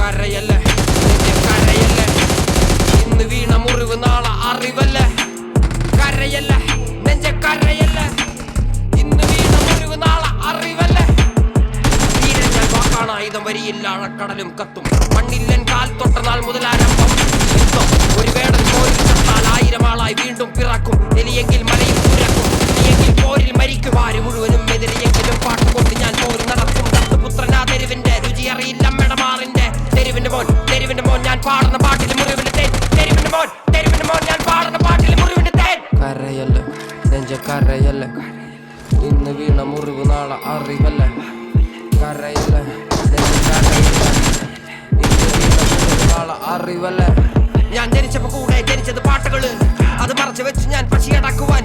കരയല്ലേ കരയല്ലേ ഇന്ന് വീണ മുറിവ് നാളെ അറിവല്ലേ കരയല്ലേ നെഞ്ച കരയല്ലേ ഇന്ന് വീണ മുറിവ് നാളെ അറിവല്ലേ തീരെ ഞാൻ വാക്കാണായുധം വരിയില്ല അഴക്കടലും കത്തും മണ്ണില്ലൻ കാൽ തൊട്ട നാൾ മുതൽ ആരംഭം യുദ്ധം ഒരു വേടൻ പോരിൽ ചത്താൽ 1000 ആളായി വീണ്ടും പിറക്കും എലിയെങ്കിൽ മലയും തുരക്കും നീയെങ്കിൽ പോരിൽ മരിക്കും ആര് മുഴുവനും എതിരെയെങ്കിലും പാട്ടുകൊണ്ട് ഞാൻ പോരും നടക്കും ദത്തുപുത്രനാ തെരുവിന്റെ രുചി അറിയില്ല മെടമാറിന്റെ തെരുവിന്റെ മോൻ ഞാൻ പാടുന്ന പാട്ടിൽ മുറിവിന്റെ തേൻ തെരുവിന്റെ മോൻ ഞാൻ പാടുന്ന പാട്ടിൽ മുറിവിന്റെ തേൻ കരയല്ലേ നെഞ്ച കരയല്ലേ ഇന്ന് വീണ മുറിവ് നാളെ അറിവല്ലേ കരയല്ലേ നെഞ്ച കരയല്ലേ ഇന്ന് വീണ മുറിവ് നാളെ അറിവല്ലേ ഞാൻ ജനിച്ചപ്പോ കൂടെ ജനിച്ചത് പാട്ടുകള് അത് മറച്ചു വെച്ച് ഞാൻ പക്ഷിയടക്കുവാൻ